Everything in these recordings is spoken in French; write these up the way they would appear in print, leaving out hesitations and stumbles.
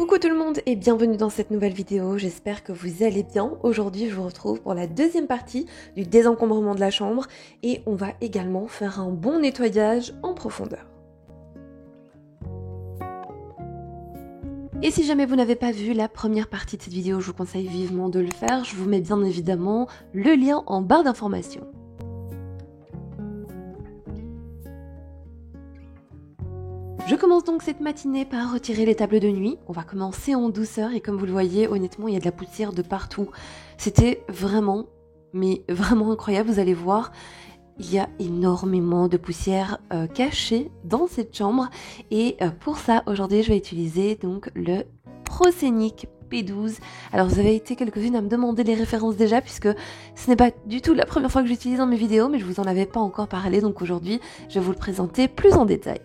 Coucou tout le monde et bienvenue dans cette nouvelle vidéo, j'espère que vous allez bien. Aujourd'hui je vous retrouve pour la deuxième partie du désencombrement de la chambre et on va également faire un bon nettoyage en profondeur. Et si jamais vous n'avez pas vu la première partie de cette vidéo, je vous conseille vivement de le faire, je vous mets bien évidemment le lien en barre d'informations. Je commence donc cette matinée par retirer les tables de nuit. On va commencer en douceur et comme vous le voyez, honnêtement, il y a de la poussière de partout. C'était vraiment, mais vraiment incroyable. Vous allez voir, il y a énormément de poussière cachée dans cette chambre. Et pour ça, aujourd'hui, je vais utiliser donc le Proscenic P12. Alors vous avez été quelques-unes à me demander les références déjà puisque ce n'est pas du tout la première fois que j'utilise dans mes vidéos, mais je vous en avais pas encore parlé. Donc aujourd'hui, je vais vous le présenter plus en détail.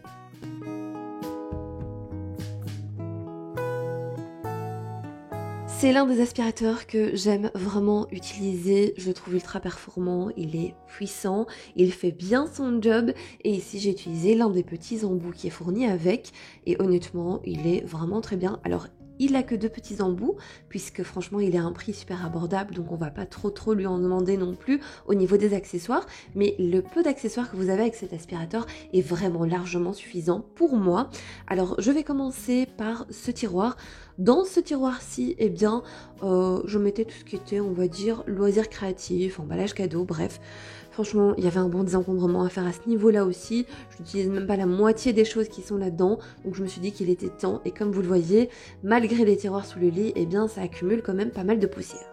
C'est l'un des aspirateurs que j'aime vraiment utiliser, je le trouve ultra performant, il est puissant, il fait bien son job et ici j'ai utilisé l'un des petits embouts qui est fourni avec et honnêtement il est vraiment très bien. Alors il a que 2 petits embouts puisque franchement il est à un prix super abordable donc on va pas trop lui en demander non plus au niveau des accessoires, mais le peu d'accessoires que vous avez avec cet aspirateur est vraiment largement suffisant pour moi. Alors je vais commencer par ce tiroir. Dans ce tiroir-ci, eh bien, je mettais tout ce qui était, on va dire, loisirs créatifs, emballage cadeau, bref. Franchement, il y avait un bon désencombrement à faire à ce niveau-là aussi. Je n'utilise même pas la moitié des choses qui sont là-dedans. Donc je me suis dit qu'il était temps. Et comme vous le voyez, malgré les tiroirs sous le lit, eh bien, ça accumule quand même pas mal de poussière.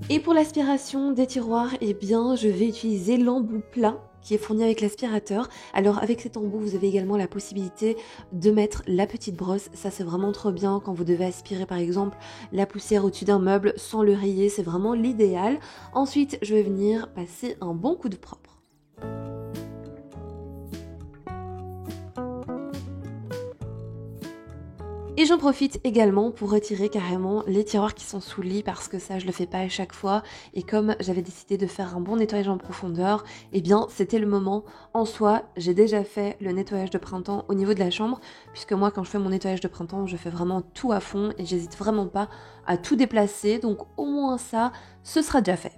Et pour l'aspiration des tiroirs, eh bien, je vais utiliser l'embout plat qui est fourni avec l'aspirateur. Alors avec cet embout, vous avez également la possibilité de mettre la petite brosse. Ça c'est vraiment trop bien quand vous devez aspirer par exemple la poussière au-dessus d'un meuble sans le rayer. C'est vraiment l'idéal. Ensuite, je vais venir passer un bon coup de propre. Et j'en profite également pour retirer carrément les tiroirs qui sont sous le lit parce que ça je le fais pas à chaque fois et comme j'avais décidé de faire un bon nettoyage en profondeur, eh bien c'était le moment. En soi, j'ai déjà fait le nettoyage de printemps au niveau de la chambre puisque moi quand je fais mon nettoyage de printemps, je fais vraiment tout à fond et j'hésite vraiment pas à tout déplacer, donc au moins ça, ce sera déjà fait.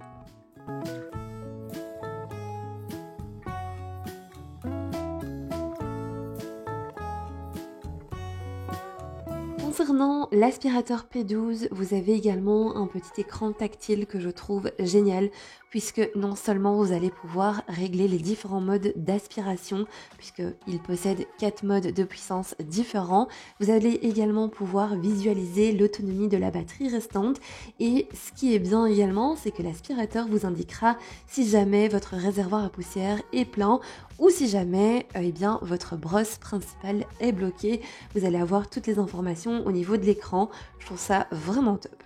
Concernant l'aspirateur P12, vous avez également un petit écran tactile que je trouve génial puisque non seulement vous allez pouvoir régler les différents modes d'aspiration puisqu'il possède 4 modes de puissance différents, vous allez également pouvoir visualiser l'autonomie de la batterie restante et ce qui est bien également c'est que l'aspirateur vous indiquera si jamais votre réservoir à poussière est plein ou si jamais eh bien, votre brosse principale est bloquée. Vous allez avoir toutes les informations au niveau de l'écran. Je trouve ça vraiment top.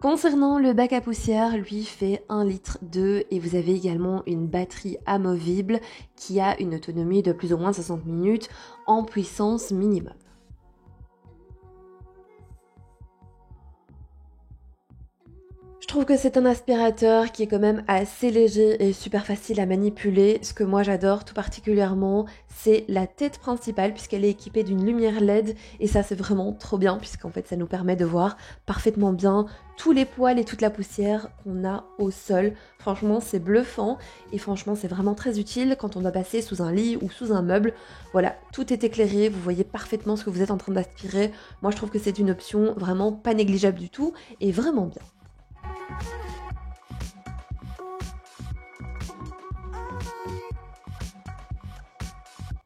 Concernant le bac à poussière, lui fait 1,2 litre et vous avez également une batterie amovible qui a une autonomie de plus ou moins 60 minutes en puissance minimum. Je trouve que c'est un aspirateur qui est quand même assez léger et super facile à manipuler. Ce que moi j'adore tout particulièrement, c'est la tête principale puisqu'elle est équipée d'une lumière LED et ça c'est vraiment trop bien puisqu'en fait ça nous permet de voir parfaitement bien tous les poils et toute la poussière qu'on a au sol. Franchement c'est bluffant et franchement c'est vraiment très utile quand on doit passer sous un lit ou sous un meuble. Voilà, tout est éclairé, vous voyez parfaitement ce que vous êtes en train d'aspirer. Moi je trouve que c'est une option vraiment pas négligeable du tout et vraiment bien.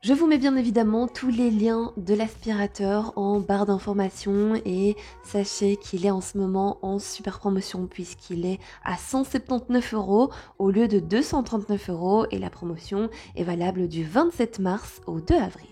Je vous mets bien évidemment tous les liens de l'aspirateur en barre d'informations et sachez qu'il est en ce moment en super promotion puisqu'il est à 179 € au lieu de 239 € et la promotion est valable du 27 mars au 2 avril.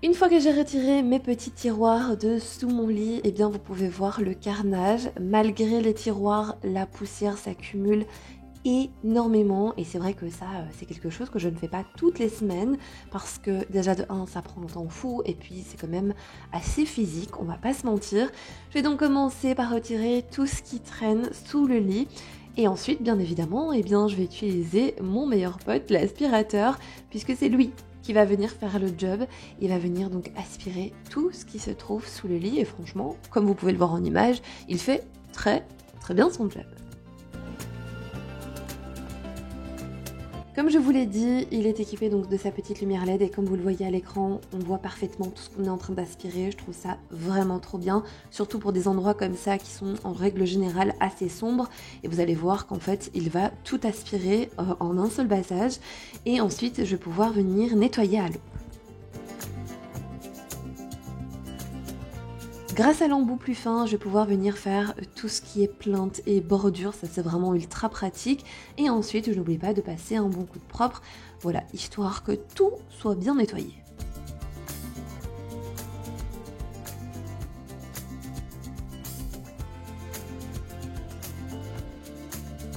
Une fois que j'ai retiré mes petits tiroirs de sous mon lit, eh bien vous pouvez voir le carnage. Malgré les tiroirs, la poussière s'accumule énormément et c'est vrai que ça c'est quelque chose que je ne fais pas toutes les semaines parce que déjà de 1 ça prend un temps fou et puis c'est quand même assez physique, on va pas se mentir. Je vais donc commencer par retirer tout ce qui traîne sous le lit et ensuite bien évidemment eh bien je vais utiliser mon meilleur pote, l'aspirateur, puisque c'est lui qui va venir faire le job. Il va venir donc aspirer tout ce qui se trouve sous le lit et franchement comme vous pouvez le voir en image, il fait très bien son job. Comme je vous l'ai dit, il est équipé donc de sa petite lumière LED et comme vous le voyez à l'écran, on voit parfaitement tout ce qu'on est en train d'aspirer. Je trouve ça vraiment trop bien, surtout pour des endroits comme ça qui sont en règle générale assez sombres. Et vous allez voir qu'en fait, il va tout aspirer en un seul passage. Et ensuite, je vais pouvoir venir nettoyer à l'eau. Grâce à l'embout plus fin, je vais pouvoir venir faire tout ce qui est plainte et bordure, ça c'est vraiment ultra pratique. Et ensuite, je n'oublie pas de passer un bon coup de propre, voilà, histoire que tout soit bien nettoyé.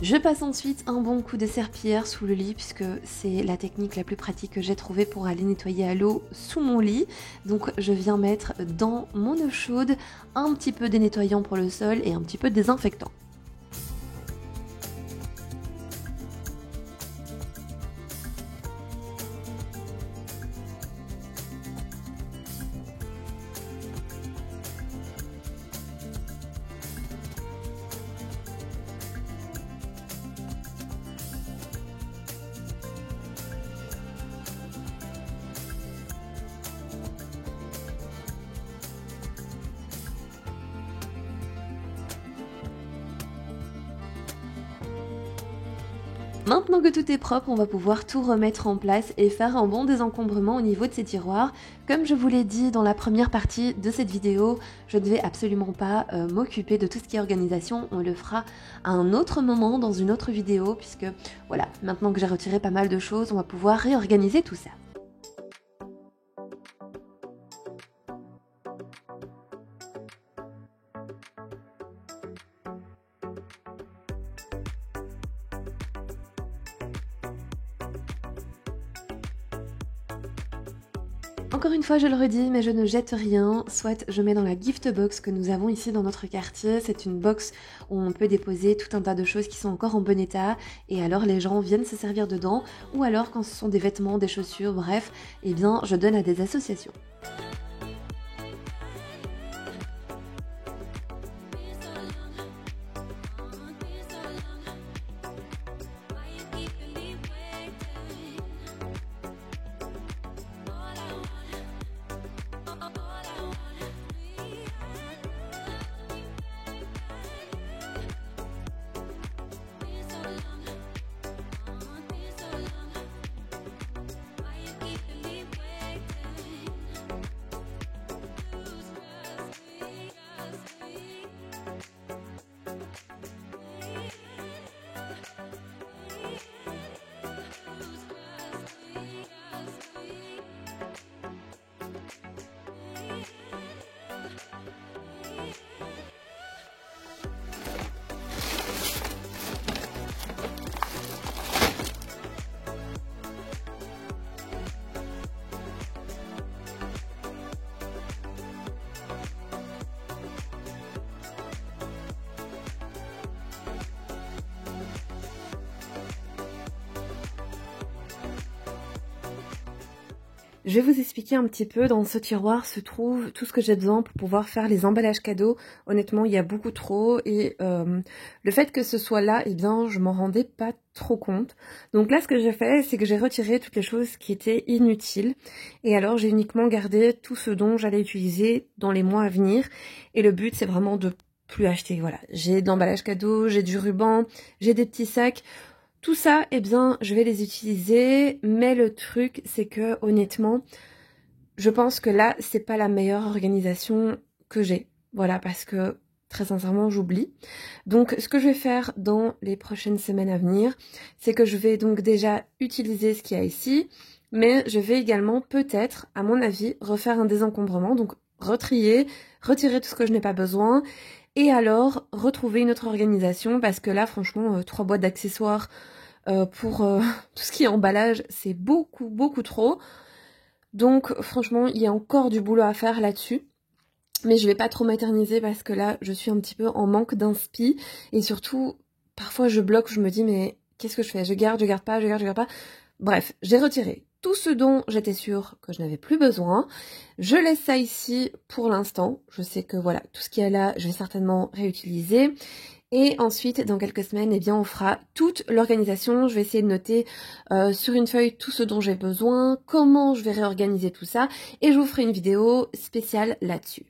Je passe ensuite un bon coup de serpillière sous le lit puisque c'est la technique la plus pratique que j'ai trouvée pour aller nettoyer à l'eau sous mon lit. Donc je viens mettre dans mon eau chaude un petit peu de nettoyant pour le sol et un petit peu de désinfectant. Maintenant que tout est propre, on va pouvoir tout remettre en place et faire un bon désencombrement au niveau de ces tiroirs. Comme je vous l'ai dit dans la première partie de cette vidéo, je ne vais absolument pas m'occuper de tout ce qui est organisation. On le fera à un autre moment dans une autre vidéo puisque voilà, maintenant que j'ai retiré pas mal de choses, on va pouvoir réorganiser tout ça. Encore une fois, je le redis, mais je ne jette rien, soit je mets dans la gift box que nous avons ici dans notre quartier. C'est une box où on peut déposer tout un tas de choses qui sont encore en bon état et alors les gens viennent se servir dedans ou alors quand ce sont des vêtements, des chaussures, bref, eh bien je donne à des associations. Je vais vous expliquer un petit peu, dans ce tiroir se trouve tout ce que j'ai besoin pour pouvoir faire les emballages cadeaux. Honnêtement, il y a beaucoup trop et le fait que ce soit là, eh bien, je m'en rendais pas trop compte. Donc là, ce que j'ai fait, c'est que j'ai retiré toutes les choses qui étaient inutiles et alors j'ai uniquement gardé tout ce dont j'allais utiliser dans les mois à venir et le but, c'est vraiment de plus acheter. Voilà, j'ai de l'emballage cadeau, j'ai du ruban, j'ai des petits sacs. Tout ça, eh bien, je vais les utiliser, mais le truc, c'est que, honnêtement, je pense que là, c'est pas la meilleure organisation que j'ai. Voilà, parce que, très sincèrement, j'oublie. Donc, ce que je vais faire dans les prochaines semaines à venir, c'est que je vais donc déjà utiliser ce qu'il y a ici, Mais je vais également peut-être, à mon avis, refaire un désencombrement, donc retrier, retirer tout ce que je n'ai pas besoin, et alors retrouver une autre organisation, parce que là franchement 3 boîtes d'accessoires pour tout ce qui est emballage, c'est beaucoup trop. Donc franchement il y a encore du boulot à faire là-dessus. Mais je vais pas trop m'éterniser parce que là je suis un petit peu en manque d'inspi, et surtout parfois je bloque, je me dis mais qu'est-ce que je fais? Je garde pas, je garde pas. Bref, j'ai retiré tout ce dont j'étais sûre que je n'avais plus besoin. Je laisse ça ici pour l'instant. Je sais que voilà, tout ce qui est là, je vais certainement réutiliser. Et ensuite, dans quelques semaines, eh bien, on fera toute l'organisation. Je vais essayer de noter sur une feuille tout ce dont j'ai besoin, comment je vais réorganiser tout ça, et je vous ferai une vidéo spéciale là-dessus.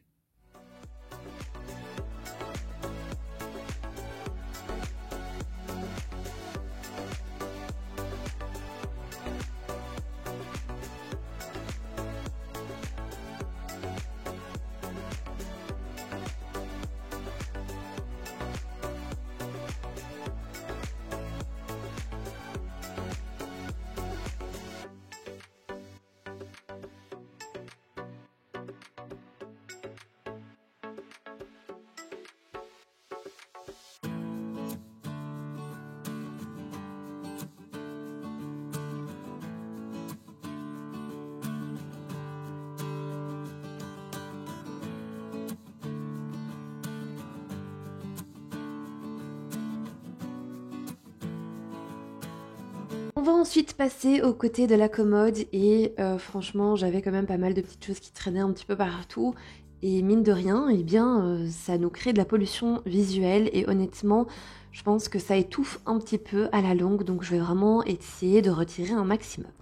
On va ensuite passer aux côtés de la commode et franchement j'avais quand même pas mal de petites choses qui traînaient un petit peu partout, et mine de rien, eh bien ça nous crée de la pollution visuelle, et honnêtement je pense que ça étouffe un petit peu à la longue, donc je vais vraiment essayer de retirer un maximum.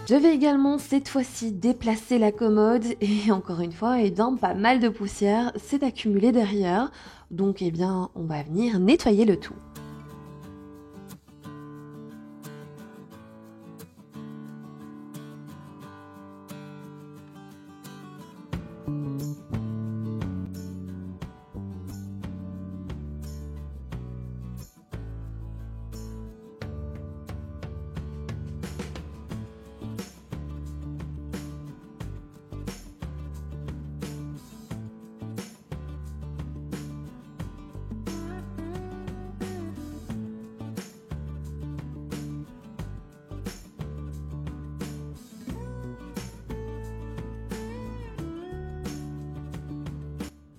Je vais également cette fois-ci déplacer la commode, et encore une fois, eh bien, pas mal de poussière s'est accumulée derrière, donc eh bien on va venir nettoyer le tout.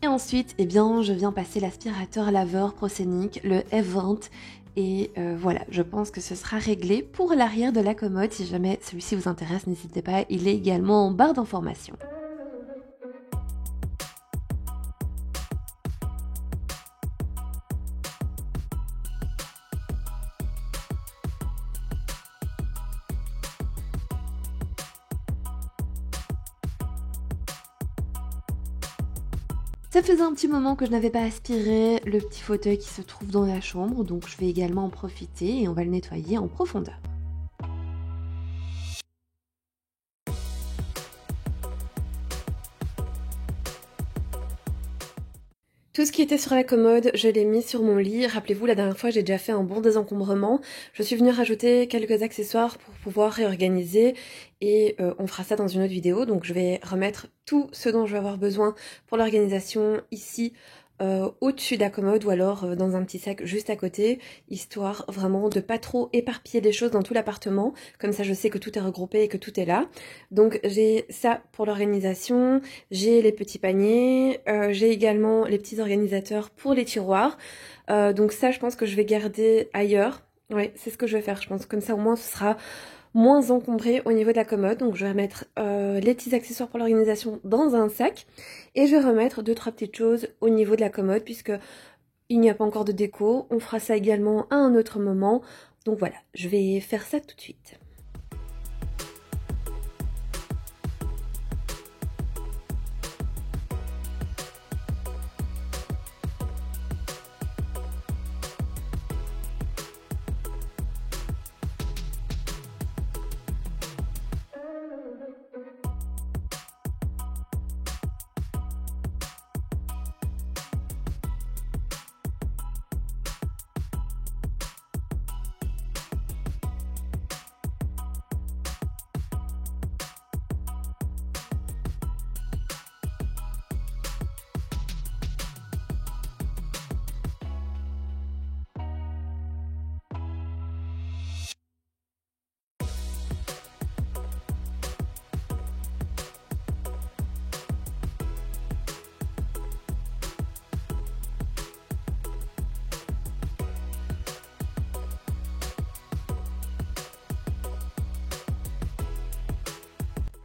Et ensuite, eh bien, je viens passer l'aspirateur laveur Proscenic, le F20, et voilà, je pense que ce sera réglé pour l'arrière de la commode. Si jamais celui-ci vous intéresse, n'hésitez pas, il est également en barre d'informations. Ça faisait un petit moment que je n'avais pas aspiré le petit fauteuil qui se trouve dans la chambre, donc je vais également en profiter et on va le nettoyer en profondeur. Tout ce qui était sur la commode, je l'ai mis sur mon lit. Rappelez-vous, la dernière fois, j'ai déjà fait un bon désencombrement. Je suis venue rajouter quelques accessoires pour pouvoir réorganiser, et on fera ça dans une autre vidéo. Donc je vais remettre tout ce dont je vais avoir besoin pour l'organisation ici, au-dessus de la commode, ou alors dans un petit sac juste à côté, histoire vraiment de pas trop éparpiller des choses dans tout l'appartement. Comme ça je sais que tout est regroupé et que tout est là. Donc j'ai ça pour l'organisation, j'ai les petits paniers, j'ai également les petits organisateurs pour les tiroirs. Donc ça je pense que je vais garder ailleurs. Ouais, c'est ce que je vais faire, je pense. Comme ça au moins ce sera moins encombré au niveau de la commode. Donc je vais mettre les petits accessoires pour l'organisation dans un sac et je vais remettre 2-3 petites choses au niveau de la commode puisque il n'y a pas encore de déco. On fera ça également à un autre moment. Donc voilà, je vais faire ça tout de suite.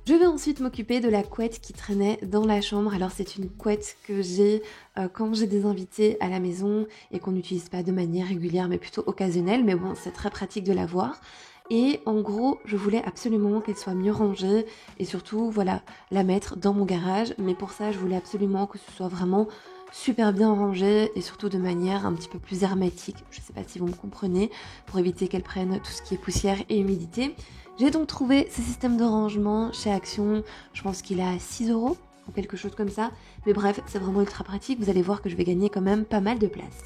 Je vais ensuite m'occuper de la couette qui traînait dans la chambre. Alors c'est une couette que j'ai quand j'ai des invités à la maison et qu'on n'utilise pas de manière régulière mais plutôt occasionnelle. Mais bon, c'est très pratique de l'avoir. Et en gros, je voulais absolument qu'elle soit mieux rangée et surtout, voilà, la mettre dans mon garage. Mais pour ça, je voulais absolument que ce soit vraiment super bien rangé et surtout de manière un petit peu plus hermétique. Je sais pas si vous me comprenez, pour éviter qu'elle prenne tout ce qui est poussière et humidité. J'ai donc trouvé ce système de rangement chez Action, je pense qu'il est à 6 € ou quelque chose comme ça. Mais bref, c'est vraiment ultra pratique, vous allez voir que je vais gagner quand même pas mal de place.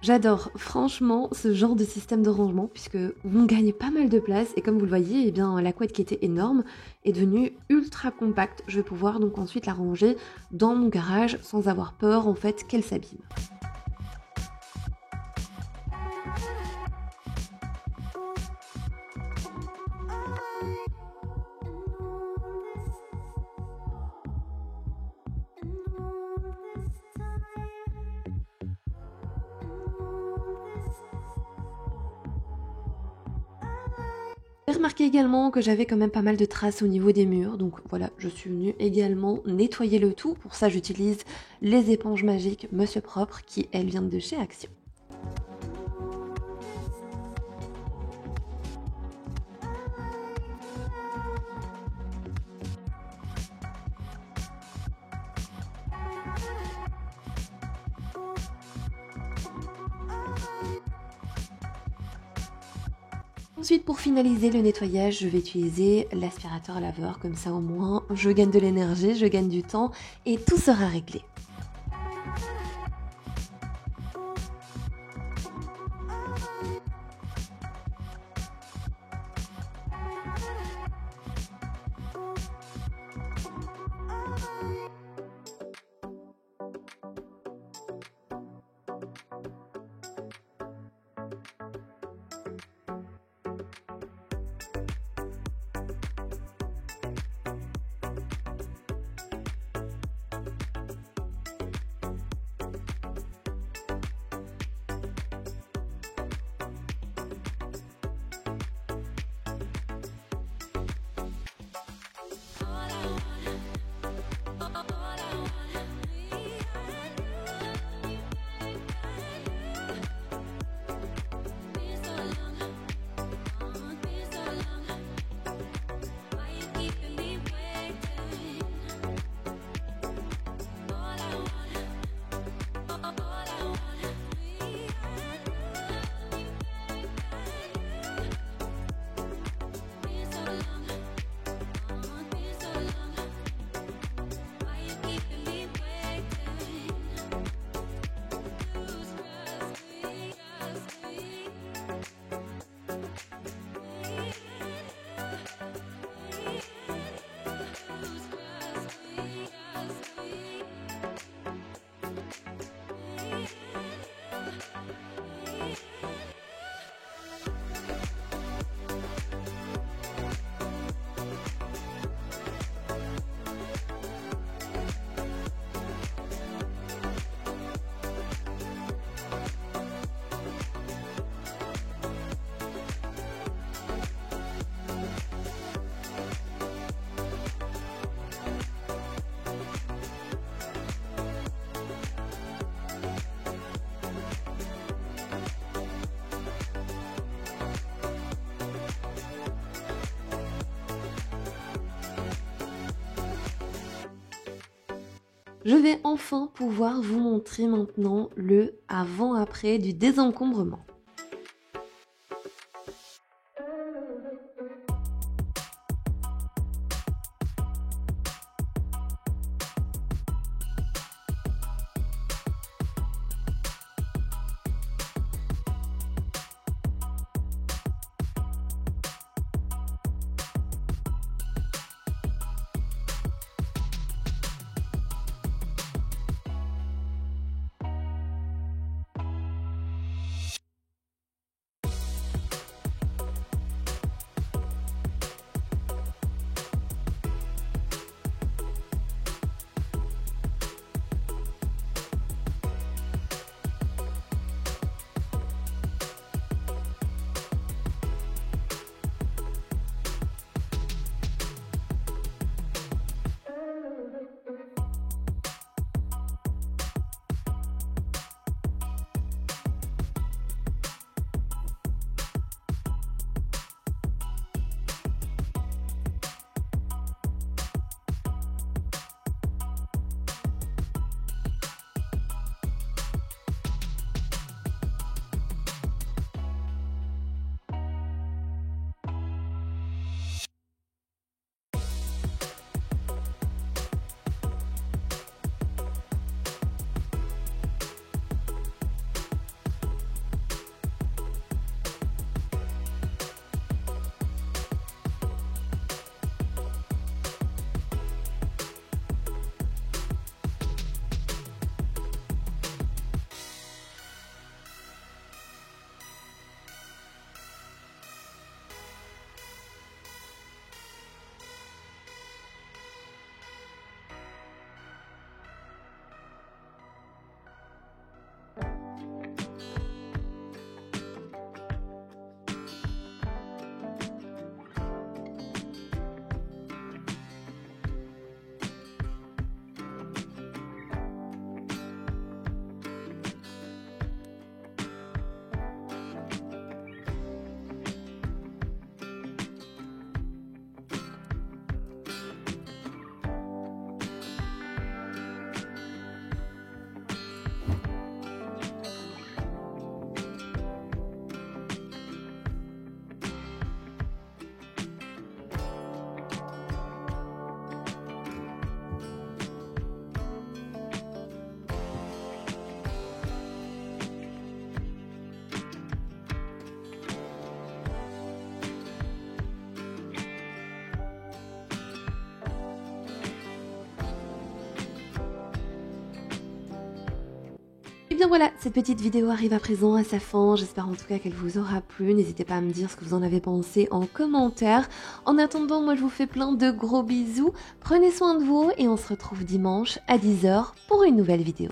J'adore franchement ce genre de système de rangement puisque on gagne pas mal de place et comme vous le voyez, eh bien, la couette qui était énorme est devenue ultra compacte. Je vais pouvoir donc ensuite la ranger dans mon garage sans avoir peur en fait qu'elle s'abîme. J'ai remarqué également que j'avais quand même pas mal de traces au niveau des murs, donc voilà, je suis venue également nettoyer le tout. Pour ça, j'utilise les éponges magiques Monsieur Propre qui, elles, viennent de chez Action. Ensuite, pour finaliser le nettoyage, je vais utiliser l'aspirateur à laveur, comme ça au moins je gagne de l'énergie, je gagne du temps et tout sera réglé. Je vais enfin pouvoir vous montrer maintenant le avant-après du désencombrement. Et bien voilà, cette petite vidéo arrive à présent à sa fin, j'espère en tout cas qu'elle vous aura plu, n'hésitez pas à me dire ce que vous en avez pensé en commentaire. En attendant, moi je vous fais plein de gros bisous, prenez soin de vous et on se retrouve dimanche à 10 h pour une nouvelle vidéo.